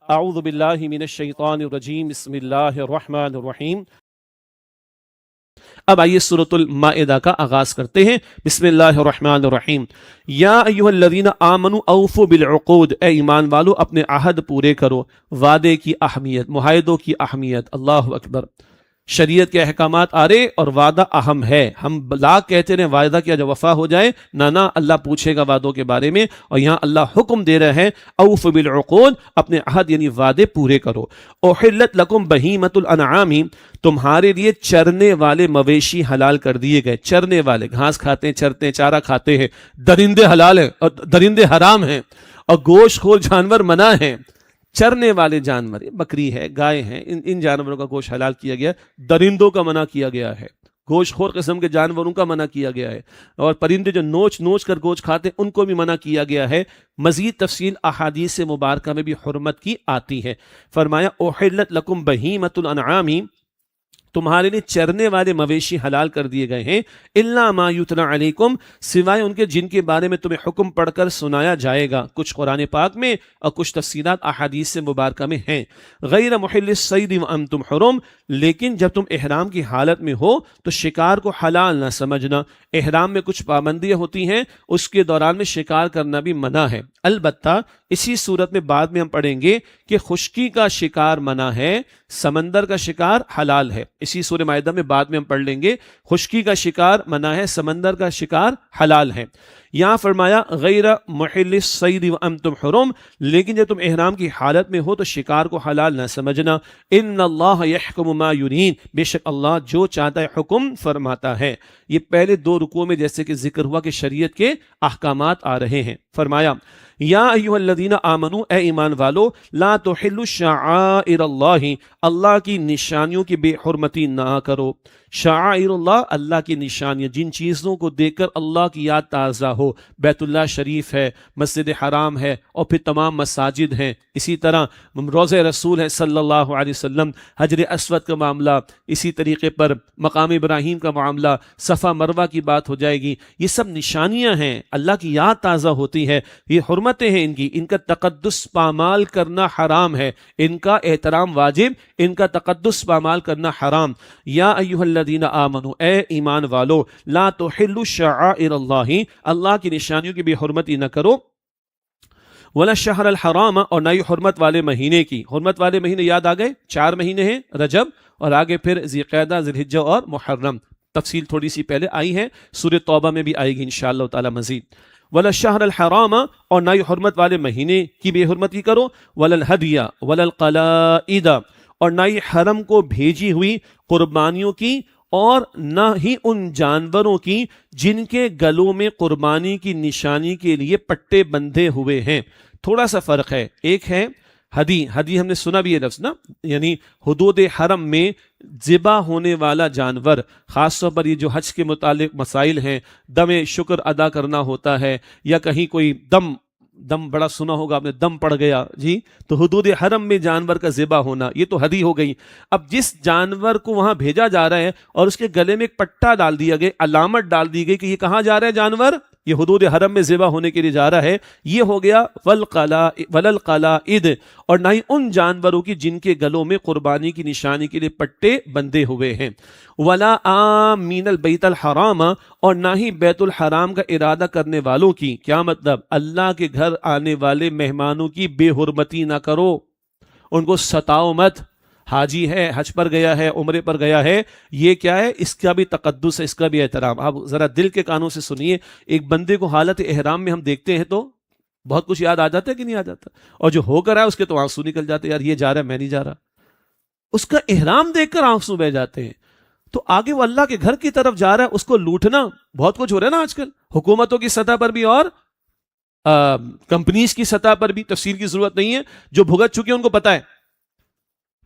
اعوذ باللہ من الشیطان الرجیم بسم اللہ الرحمن الرحیم۔ اب آئیے سورۃ المائدہ کا آغاز کرتے ہیں۔ بسم اللہ الرحمن الرحیم۔ یا ایھا الذین آمنوا اوفوا بالعقود، اے ایمان والو اپنے عہد پورے کرو۔ وعدے کی اہمیت، معاہدوں کی اہمیت، اللہ اکبر۔ شریعت کے احکامات آ رہے اور وعدہ اہم ہے۔ ہم لا کہتے رہے وعدہ کیا جو وفا ہو جائے، نہ اللہ پوچھے گا وعدوں کے بارے میں، اور یہاں اللہ حکم دے رہے ہیں اوفوا بالعقود، اپنے عہد یعنی وعدے پورے کرو۔ احلت لکم بہیمۃ الانعام، تمہارے لیے چرنے والے مویشی حلال کر دیے گئے۔ چرنے والے گھاس کھاتے ہیں، چرتے ہیں، چارہ کھاتے ہیں۔ درندے حلال ہیں اور درندے حرام ہیں، اور گوشت خور جانور منع ہیں۔ چرنے والے جانور، بکری ہے، گائے ہیں، ان جانوروں کا گوشت حلال کیا گیا ہے۔ درندوں کا منع کیا گیا ہے، گوشت خور قسم کے جانوروں کا منع کیا گیا ہے، اور پرندے جو نوچ نوچ کر گوشت کھاتے ہیں ان کو بھی منع کیا گیا ہے۔ مزید تفصیل احادیث مبارکہ میں بھی حرمت کی آتی ہے۔ فرمایا احلت لکم بہیمۃ الانعام، تمہارے لیے چرنے والے مویشی حلال کر دیے گئے ہیں، الا ما یتلی علیکم، سوائے ان کے جن کے بارے میں تمہیں حکم پڑھ کر سنایا جائے گا۔ کچھ قرآن پاک میں اور کچھ تفصیلات احادیث مبارکہ میں ہیں۔ غیر محل الصید وانتم حرم، لیکن جب تم احرام کی حالت میں ہو تو شکار کو حلال نہ سمجھنا۔ احرام میں کچھ پابندیاں ہوتی ہیں، اس کے دوران میں شکار کرنا بھی منع ہے۔ البتہ اسی صورت میں بعد میں ہم پڑھیں گے کہ خشکی کا شکار منع ہے، سمندر کا شکار حلال ہے۔ اسی سورہ مائدہ میں بعد میں ہم پڑھ لیں گے خشکی کا شکار منع ہے، سمندر کا شکار حلال ہے۔ یہاں فرمایا غیر محل الصید وانتم حرم، لیکن جب تم احرام کی حالت میں ہو تو شکار کو حلال نہ سمجھنا۔ ان اللہ یحکم ما یرید، بے شک اللہ جو چاہتا ہے حکم فرماتا ہے۔ یہ پہلے دو رکوع میں جیسے کہ ذکر ہوا کہ شریعت کے احکامات آ رہے ہیں۔ فرمایا یا ایھا الذین آمنوا، اے ایمان والو، لا تحلوا شعائر اللہ، اللہ کی نشانیوں کی بے حرمتی نہ کرو۔ شعائر اللہ، اللہ کی نشانیاں، جن چیزوں کو دیکھ کر اللہ کی یاد تازہ ہو۔ بیت اللہ شریف ہے، مسجد حرام ہے، اور پھر تمام مساجد ہیں۔ اسی طرح روضہ رسول ہے صلی اللہ علیہ وسلم، حجر اسود کا معاملہ، اسی طریقے پر مقام ابراہیم کا معاملہ، صفا مروہ کی بات ہو جائے گی۔ یہ سب نشانیاں ہیں، اللہ کی یاد تازہ ہوتی ہے، یہ حرمتیں ہیں ان کا تقدس پامال کرنا حرام ہے، ان کا احترام واجب، ان کا تقدس پامال کرنا حرام۔ یا ایھا الذین آمنوا، اے ایمان والو، لا تحلوا شعائر اللہ، اللہ کی نشانیوں کی بے حرمتی نہ کرو۔ ولا الشہر الحرام، اور نہ ہی حرمت والے مہینے کی۔ حرمت والے مہینے یاد آ گئے، 4 مہینے ہیں، رجب اور آگے پھر ذی القعدہ، ذی الحجہ اور محرم۔ تفصیل تھوڑی سی پہلے آئی ہے، سورہ توبہ میں بھی آئے گی انشاءاللہ تعالی مزید۔ ولا الشہر الحرام، اور نہ ہی حرمت والے مہینے کی بے حرمتی کرو۔ ولا الہدی ولا القلائد، اور نہ ہی حرم کو بھیجی ہوئی قربانیوں کی، اور نہ ہی ان جانوروں کی جن کے گلوں میں قربانی کی نشانی کے لیے پٹے بندھے ہوئے ہیں۔ تھوڑا سا فرق ہے، ایک ہے ہدی، ہدی ہم نے سنا بھی ہے لفظ نا، یعنی حدود حرم میں ذبح ہونے والا جانور، خاص طور پر یہ جو حج کے متعلق مسائل ہیں، دم شکر ادا کرنا ہوتا ہے، یا کہیں کوئی دم بڑا سنا ہوگا آپ نے، دم پڑ گیا جی، تو حدود حرم میں جانور کا ذبح ہونا، یہ تو ہدی ہو گئی۔ اب جس جانور کو وہاں بھیجا جا رہا ہے اور اس کے گلے میں ایک پٹا ڈال دیا گیا، علامت ڈال دی گئی کہ یہ کہاں جا رہا ہے جانور، یہ حدود حرم میں ذبح ہونے کے لیے جا رہا ہے، یہ ہو گیا وللقلائد، اور نہ ہی ان جانوروں کی جن کے گلوں میں قربانی کی نشانی کے لیے پٹے بندھے ہوئے ہیں۔ ولا آمین البیت الحرام، اور نہ ہی بیت الحرام کا ارادہ کرنے والوں کی، کیا مطلب، اللہ کے گھر آنے والے مہمانوں کی بے حرمتی نہ کرو، ان کو ستاؤ مت۔ حاجی ہے، حج پر گیا ہے، عمرے پر گیا ہے، یہ کیا ہے، اس کا بھی تقدس ہے، اس کا بھی احترام۔ آپ ذرا دل کے کانوں سے سنیے، ایک بندے کو حالت احرام میں ہم دیکھتے ہیں تو بہت کچھ یاد آ جاتا ہے کہ نہیں آ جاتا، اور جو ہو کر آیا اس کے تو آنسو نکل جاتے ہیں، یار یہ جا رہا ہے میں نہیں جا رہا، اس کا احرام دیکھ کر آنسو بہ جاتے ہیں۔ تو آگے وہ اللہ کے گھر کی طرف جا رہا ہے، اس کو لوٹنا، بہت کچھ ہو رہا ہے نا آج کل، حکومتوں کی سطح پر بھی اور کمپنیز کی سطح پر بھی، تفصیل کی ضرورت نہیں ہے، جو بھگت چکے ہیں ان کو پتہ ہے۔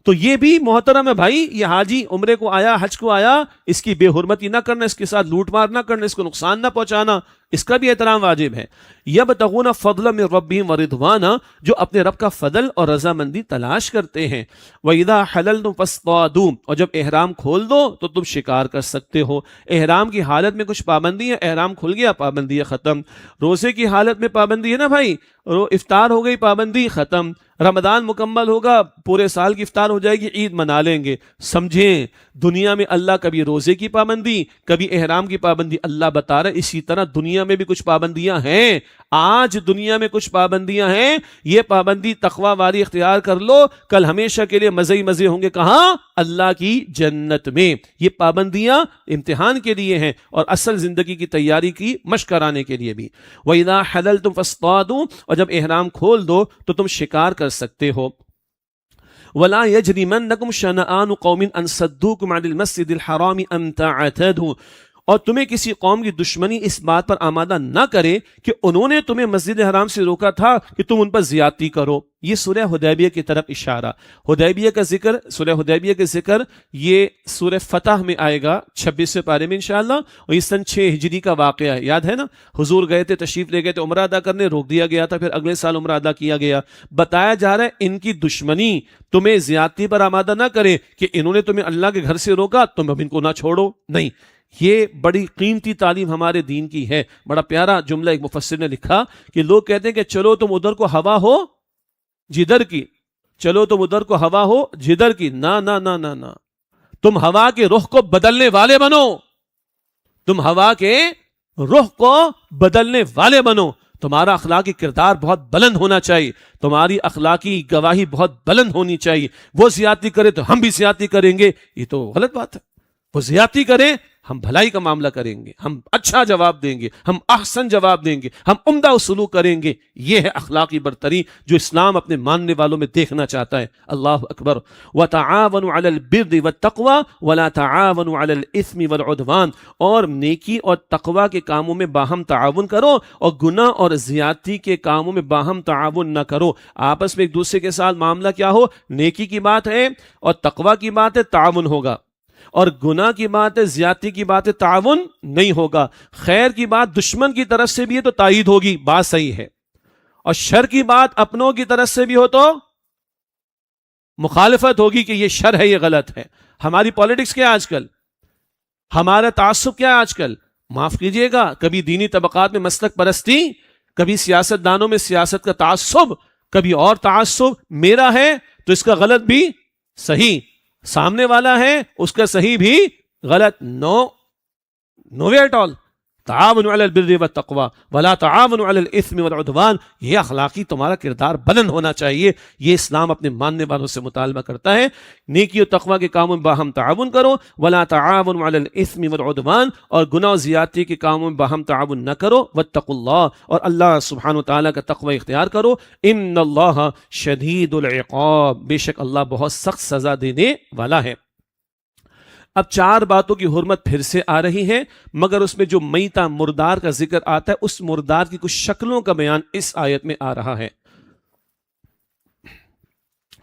تو یہ بھی محترم ہے بھائی، یہ حاجی عمرے کو آیا، حج کو آیا، اس کی بے حرمتی نہ کرنا، اس کے ساتھ لوٹ مار نہ کرنا، اس کو نقصان نہ پہنچانا، اس کا بھی احترام واجب ہے۔ یبتغون فضلا من ربہم ورضوانا، جو اپنے رب کا فضل اور رضامندی تلاش کرتے ہیں۔ وَإِذَا حَلَلْتُمْ فَاصْطَادُوا، اور جب احرام کھول دو تو تم شکار کر سکتے ہو۔ احرام کی حالت میں کچھ پابندی ہے، احرام کھل گیا پابندی ہے ختم۔ روزے کی حالت میں پابندی ہے نا بھائی، افطار ہو گئی پابندی ختم۔ رمضان مکمل ہوگا، پورے سال کی افطار ہو جائے گی، عید منا لیں گے۔ سمجھیں دنیا میں اللہ کبھی روزے کی پابندی کبھی احرام کی پابندی اللہ بتا رہا ہے، اسی طرح دنیا میں بھی کچھ پابندیاں ہیں۔ آج دنیا میں کچھ پابندیاں ہیں، یہ پابندی تقوی واری اختیار کر لو، کل ہمیشہ کے لیے مزے ہی مزے ہوں گے۔ کہاں؟ اللہ کی جنت میں۔ یہ پابندیاں امتحان کے لیے ہیں اور اصل زندگی کی تیاری کی مشق کرانے کے لیے بھی۔ وَإِذَا حَلَلْتُمْ فَاصْطَادُوا، اور جب احرام کھول دو تو تم شکار کر سکتے ہو۔ وَلَا يَجْرِمَنَّكُمْ شَنَآنُ قَوْمٍ أَن صَدُّوكُمْ عَنِ الْمَسْجِدِ الْحَرَامِ أَن تَعْتَدُوا، اور تمہیں کسی قوم کی دشمنی اس بات پر آمادہ نہ کرے کہ انہوں نے تمہیں مسجد حرام سے روکا تھا کہ تم ان پر زیادتی کرو۔ یہ سورہ حدیبیہ کی طرف اشارہ، حدیبیہ کا ذکر، سورہ حدیبیہ کے ذکر یہ سورہ فتح میں آئے گا 26ویں پارے میں انشاءاللہ، اور یہ سن 6 ہجری کا واقعہ ہے، یاد ہے نا؟ حضور گئے تھے، تشریف لے گئے تھے عمرہ ادا کرنے، روک دیا گیا تھا، پھر اگلے سال عمرہ ادا کیا گیا۔ بتایا جا رہا ہے ان کی دشمنی تمہیں زیادتی پر آمادہ نہ کرے کہ انہوں نے تمہیں اللہ کے گھر سے روکا تم اب ان کو نہ چھوڑو، نہیں۔ یہ بڑی قیمتی تعلیم ہمارے دین کی ہے۔ بڑا پیارا جملہ ایک مفسر نے لکھا کہ لوگ کہتے ہیں کہ چلو تم ادھر کو ہوا ہو جدھر کی، چلو تم ادھر کو ہوا ہو جدھر کی، نہ نہ نہ نہ نہ، تم ہوا کے رخ کو بدلنے والے بنو، تم ہوا کے رخ کو بدلنے والے بنو۔ تمہارا اخلاقی کردار بہت بلند ہونا چاہیے، تمہاری اخلاقی گواہی بہت بلند ہونی چاہیے۔ وہ زیادتی کرے تو ہم بھی زیادتی کریں گے، یہ تو غلط بات ہے۔ وہ زیادتی کریں ہم بھلائی کا معاملہ کریں گے، ہم اچھا جواب دیں گے، ہم احسن جواب دیں گے، ہم عمدہ سلوک کریں گے۔ یہ ہے اخلاقی برتری جو اسلام اپنے ماننے والوں میں دیکھنا چاہتا ہے۔ اللہ اکبر۔ وَتَعَاوَنُوا عَلَى الْبِرِّ وَالتَّقْوَى وَلَا تَعَاوَنُوا عَلَى الْإِثْمِ وَالْعُدْوَانِ، اور نیکی اور تقوی کے کاموں میں باہم تعاون کرو اور گناہ اور زیادتی کے کاموں میں باہم تعاون نہ کرو۔ آپس میں ایک دوسرے کے ساتھ معاملہ کیا ہو، نیکی کی بات ہے اور تقوی کی بات ہے، تعاون ہوگا، اور گناہ کی بات ہے، زیادتی کی بات ہے، تعاون نہیں ہوگا۔ خیر کی بات دشمن کی طرف سے بھی ہے تو تائید ہوگی، بات صحیح ہے، اور شر کی بات اپنوں کی طرف سے بھی ہو تو مخالفت ہوگی کہ یہ شر ہے، یہ غلط ہے۔ ہماری پالیٹکس کیا آج کل، ہمارا تعصب کیا آج کل، معاف کیجئے گا، کبھی دینی طبقات میں مسلک پرستی، کبھی سیاست دانوں میں سیاست کا تعصب، کبھی اور تعصب، میرا ہے تو اس کا غلط بھی صحیح، سامنے والا ہے اس کا صحیح بھی غلط، نو وے ایٹ آل۔ تعاونوا علی البر والتقوی ولا تعاونوا علی الاثم والعدوان، یہ اخلاقی تمہارا کردار بلند ہونا چاہیے۔ یہ اسلام اپنے ماننے والوں سے مطالبہ کرتا ہے، نیکی و تقوی کے کاموں میں باہم تعاون کرو، ولا تعاونوا علی الاثم والعدوان، اور گناہ و زیادتی کے کاموں میں باہم تعاون نہ کرو، واتقوا اللہ، اور اللہ سبحانہ و تعالیٰ کا تقوی اختیار کرو۔ ان اللہ شدید العقاب، بے شک اللہ بہت سخت سزا دینے والا ہے۔ اب 4 باتوں کی حرمت پھر سے آ رہی ہے، مگر اس میں جو میتہ مردار کا ذکر آتا ہے اس مردار کی کچھ شکلوں کا بیان اس آیت میں آ رہا ہے۔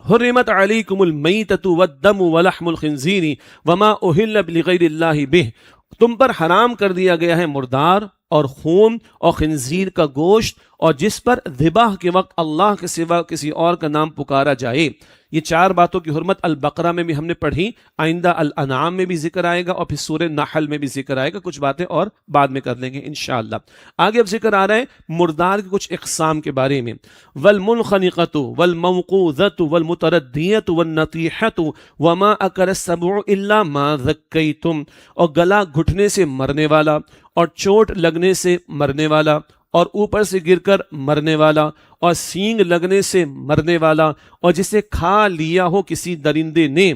حرمت علیکم المیتۃ والدم ولحم الخنزیر وما اہل لغیر اللہ بہ، تم پر حرام کر دیا گیا ہے مردار اور خون اور خنزیر کا گوشت، اور جس پر ذبح کے وقت اللہ کے سوا کسی اور کا نام پکارا جائے۔ یہ 4 باتوں کی حرمت البقرہ میں بھی ہم نے پڑھی، آئندہ الانعام میں بھی ذکر آئے گا، اور پھر سورہ نحل میں بھی ذکر آئے گا، کچھ باتیں اور بعد میں کر لیں گے انشاءاللہ۔ آگے اب ذکر آ رہا ہے مردار کے کچھ اقسام کے بارے میں۔ والمنخنقۃ والموقوذۃ والمتردیۃ والنطیحۃ وما اکل السبع الا ما ذکیتم، اور گلا گھٹنے سے مرنے والا، اور چوٹ لگنے سے مرنے والا، اور اوپر سے گر کر مرنے والا، اور سینگ لگنے سے مرنے والا، اور جسے کھا لیا ہو کسی درندے نے،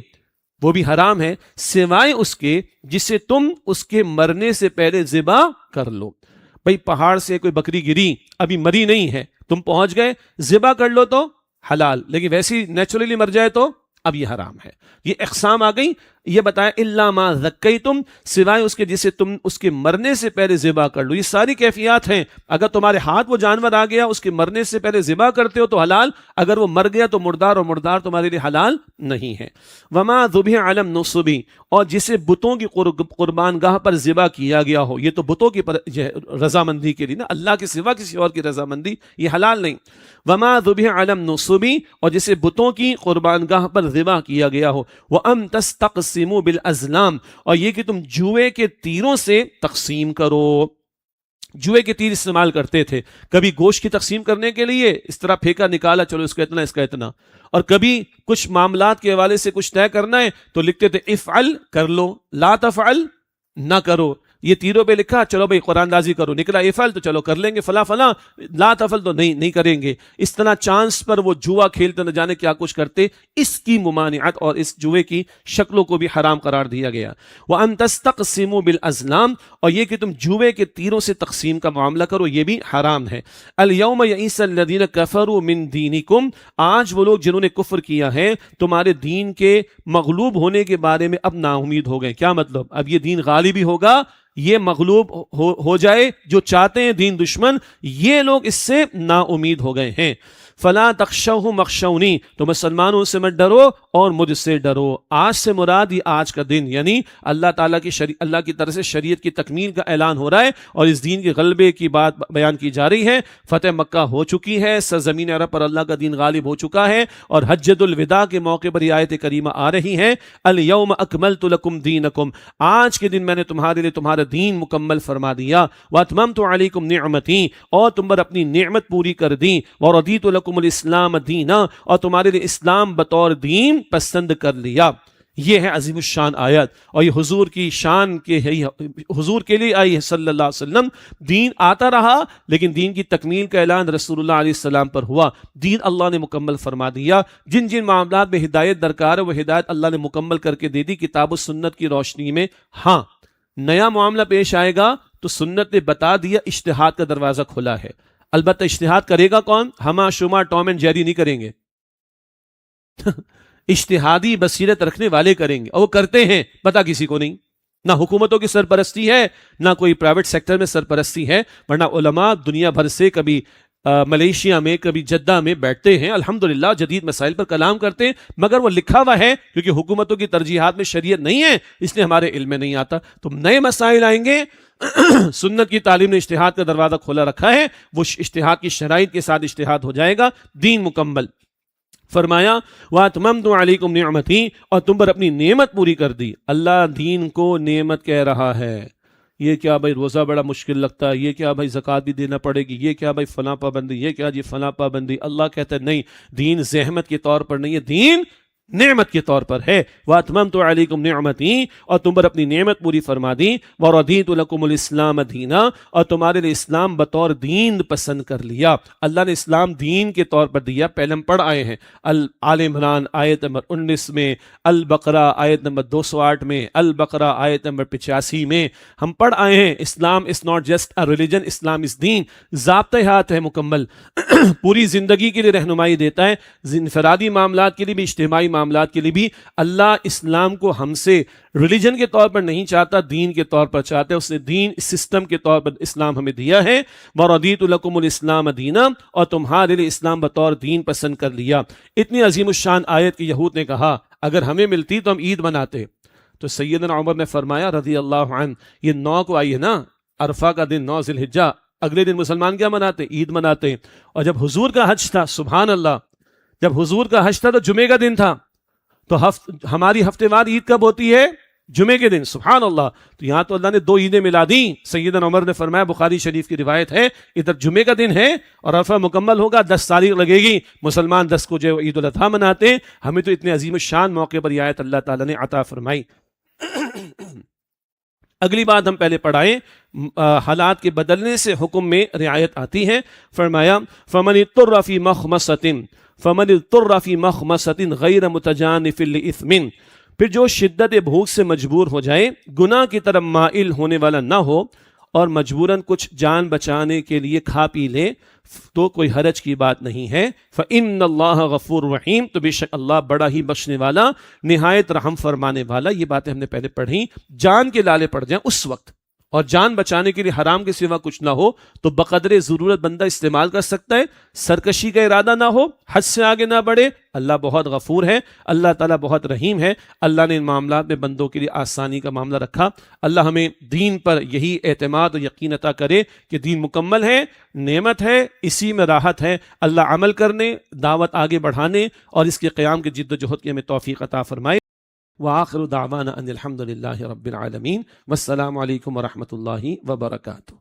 وہ بھی حرام ہے، سوائے اس کے جسے تم اس کے مرنے سے پہلے ذبح کر لو۔ بھئی پہاڑ سے کوئی بکری گری، ابھی مری نہیں ہے، تم پہنچ گئے ذبح کر لو تو حلال، لیکن ویسی نیچرلی مر جائے تو اب یہ حرام ہے۔ یہ اقسام آ گئی۔ یہ بتایا الا ما ذکیتم، سوائے اس کے جسے تم اس کے مرنے سے پہلے ذبح کر لو. یہ ساری کیفیات ہیں. اگر تمہارے ہاتھ وہ جانور آ گیا اس کے مرنے سے پہلے ذبح کرتے ہو تو حلال، اگر وہ مر گیا تو مردار، اور مردار تمہارے لیے حلال نہیں ہے. وما ذبح علی النصب، اور جسے بتوں کی قربان گاہ پر ذبح کیا گیا ہو. یہ تو بتوں کی رضامندی کے لیے نا، اللہ کے سوا کسی اور کی رضامندی، یہ حلال نہیں. وما ذبح علی النصب، اور جسے بتوں کی قربان گاہ پر ذبح کیا گیا ہو. وان تستقسموا بالازلام، اور یہ کہ تم جوئے کے تیروں سے تقسیم کرو. جوئے کے تیر استعمال کرتے تھے کبھی گوشت کی تقسیم کرنے کے لیے، اس طرح پھینکا نکالا، چلو اس کا اتنا، اس کا اتنا. اور کبھی کچھ معاملات کے حوالے سے کچھ طے کرنا ہے تو لکھتے تھے افعل، کر لو، لا تفعل، نہ کرو. یہ تیروں پہ لکھا، چلو بھائی قرآن دازی کرو، نکلا افعل تو چلو کر لیں گے، فلاں فلاں، لا تفعل تو نہیں کریں گے. اس طرح چانس پر وہ جوا کھیلتے، نہ جانے کیا کچھ کرتے. اس کی ممانعت اور اس جوئے کی شکلوں کو بھی حرام قرار دیا گیا. وَأَن تَسْتَقْسِمُوا بِالْأَزْلَامِ، اور یہ کہ تم جوئے کے تیروں سے تقسیم کا معاملہ کرو، یہ بھی حرام ہے. الْيَوْمَ يَئِسَ الَّذِينَ كَفَرُوا مِن دِينِكُمْ، آج وہ لوگ جنہوں نے کفر کیا ہے تمہارے دین کے مغلوب ہونے کے بارے میں اب نا امید ہو گئے. کیا مطلب؟ اب یہ دین غالب ہی ہوگا، یہ مغلوب ہو جائے. جو چاہتے ہیں دین دشمن، یہ لوگ اس سے نا امید ہو گئے ہیں. فلا تخشوهم مخشونی، تو مسلمانوں سے مت ڈرو اور مجھ سے ڈرو. آج سے مراد یہ آج کا دن، یعنی اللہ تعالیٰ کی اللہ کی طرف سے شریعت کی تکمیل کا اعلان ہو رہا ہے اور اس دین کے غلبے کی بات بیان کی جا رہی ہے. فتح مکہ ہو چکی ہے، سرزمین عرب پر اللہ کا دین غالب ہو چکا ہے، اور حجۃ الوداع کے موقع پر یہ آیت کریمہ آ رہی ہے. الیوم اکملت لکم دینکم، آج کے دن میں نے تمہارے لیے تمہارا دین مکمل فرما دیا. واتممت علیکم نعمتی، اور تم پر اپنی نعمت پوری کر دی. ورضیت لکم الاسلام دینا، اور تمہارے لیے اسلام بطور دین پسند کر لیا. یہ ہے عظیم الشان آیت، اور یہ حضور کی شان کے حضور کے لیے آئی ہے صلی اللہ علیہ وسلم. دین آتا رہا لیکن دین کی تکمیل کا اعلان رسول اللہ علیہ السلام پر ہوا. دین اللہ نے مکمل فرما دیا. جن جن معاملات میں ہدایت درکار ہے وہ ہدایت اللہ نے مکمل کر کے دے دی کتاب و سنت کی روشنی میں. ہاں نیا معاملہ پیش آئے گا تو سنت نے بتا دیا، اجتہاد کا دروازہ کھلا ہے. البتہ اجتہاد کرے گا کون؟ ہما شما ٹام اینڈ جیری نہیں کریں گے اجتہادی بصیرت رکھنے والے کریں گے، اور وہ کرتے ہیں، پتہ کسی کو نہیں. نہ حکومتوں کی سرپرستی ہے، نہ کوئی پرائیویٹ سیکٹر میں سرپرستی ہے، ورنہ علماء دنیا بھر سے کبھی ملیشیا میں، کبھی جدہ میں بیٹھتے ہیں، الحمدللہ جدید مسائل پر کلام کرتے ہیں، مگر وہ لکھا ہوا ہے کیونکہ حکومتوں کی ترجیحات میں شریعت نہیں ہے، اس لیے ہمارے علم میں نہیں آتا. تو نئے مسائل آئیں گے، سنت کی تعلیم نے اجتہاد کا دروازہ کھولا رکھا ہے، وہ اجتہاد کی شرائط کے ساتھ اجتہاد ہو جائے گا. دین مکمل فرمایا. وَأَتْمَمْتُ عَلَيْكُمْ نِعْمَتِي، اور تم پر اپنی نعمت پوری کر دی. اللہ دین کو نعمت کہہ رہا ہے. یہ کیا بھائی روزہ بڑا مشکل لگتا ہے، یہ کیا بھائی زکوٰۃ بھی دینا پڑے گی، یہ کیا بھائی فلاں پابندی، یہ کیا جی فلاں پابندی. اللہ کہتا ہے نہیں، دین زحمت کے طور پر نہیں ہے، دین نعمت کے طور پر ہے. وَأَتْمَمْتُ عَلَيْكُمْ نِعْمَتِي، اور تم پر اپنی نعمت پوری فرما دی. وَرَضِيتُ لَكُمُ الْإِسْلَامَ دِينًا، اور تمہارے لیے اسلام بطور دین پسند کر لیا. اللہ نے اسلام دین کے طور پر دیا. پہلے ہم پڑھ آئے ہیں آل عمران آیت نمبر 19 میں، البقرہ آیت نمبر 208 میں، البقرہ آیت نمبر 85 میں ہم پڑھ آئے ہیں. Islam is not just a religion, Islam is دین. ضابطہ حیات ہے مکمل، پوری زندگی کے لیے رہنمائی دیتا ہے، انفرادی معاملات کے لیے بھی، اجتماعی معاملات کے لیے بھی. اللہ اسلام کو ہم سے ریلیجن کے طور پر نہیں چاہتا، دین کے طور پر چاہتا ہے. اس نے دین سسٹم کے طور پر اسلام ہمیں دیا ہے. وَرَضِيتُ لَكُمُ الْإِسْلَامَ دِينًا، اور تمہارے لیے اسلام بطور دین پسند کر لیا. اتنی عظیم الشان آیت کی یہود نے کہا اگر ہمیں ملتی تو ہم عید مناتے. تو سیدنا عمر نے فرمایا رضی اللہ عنہ، یہ 9 کو آئی ہے نا، عرفہ کا دن 9 ذی الحجہ، اگلے دن مسلمان کیا مناتے؟ عید مناتے. اور جب حضور کا حج تھا، سبحان اللہ، جب حضور کا حج تھا تو جمعے کا دن تھا. تو ہماری ہفتے وار عید کب ہوتی ہے؟ جمعے کے دن. سبحان اللہ. تو یہاں تو اللہ نے 2 عیدیں ملا دی. سیدنا عمر نے فرمایا، بخاری شریف کی روایت ہے، ادھر جمعے کا دن ہے اور عرفہ مکمل ہوگا، 10 تاریخ لگے گی، مسلمان 10 کو جو عید الاضحیٰ مناتے ہیں. ہمیں تو اتنے عظیم الشان موقع پر یہ آیت اللہ تعالیٰ نے عطا فرمائی. اگلی بات ہم پہلے پڑھائیں، حالات کے بدلنے سے حکم میں رعایت آتی ہے. فرمایا فَمَنِ اضْطُرَّ فِي مَخْمَصَةٍ غَيْرَ مُتَجَانِفٍ لِإِثْمٍ، پھر جو شدت بھوک سے مجبور ہو جائے، گناہ کی طرف مائل ہونے والا نہ ہو، اور مجبوراً کچھ جان بچانے کے لیے کھا پی لے. تو کوئی حرج کی بات نہیں ہے. فَإِنَّ اللَّهَ غَفُورٌ رَحِيمٌ، تو بے شک اللہ بڑا ہی بخشنے والا، نہایت رحم فرمانے والا. یہ باتیں ہم نے پہلے پڑھی. جان کے لالے پڑ جائیں اس وقت، اور جان بچانے کے لیے حرام کے سوا کچھ نہ ہو تو بقدر ضرورت بندہ استعمال کر سکتا ہے. سرکشی کا ارادہ نہ ہو، حد سے آگے نہ بڑھے. اللہ بہت غفور ہے، اللہ تعالیٰ بہت رحیم ہے. اللہ نے ان معاملات میں بندوں کے لیے آسانی کا معاملہ رکھا. اللہ ہمیں دین پر یہی اعتماد اور یقین عطا کرے کہ دین مکمل ہے، نعمت ہے، اسی میں راحت ہے. اللہ عمل کرنے، دعوت آگے بڑھانے اور اس کے قیام کی جد و جہد کی ہمیں توفیق عطا فرمائے. وآخر دعوانا ان الحمد للہ رب العالمین. والسلام علیکم ورحمۃ اللہ وبرکاتہ.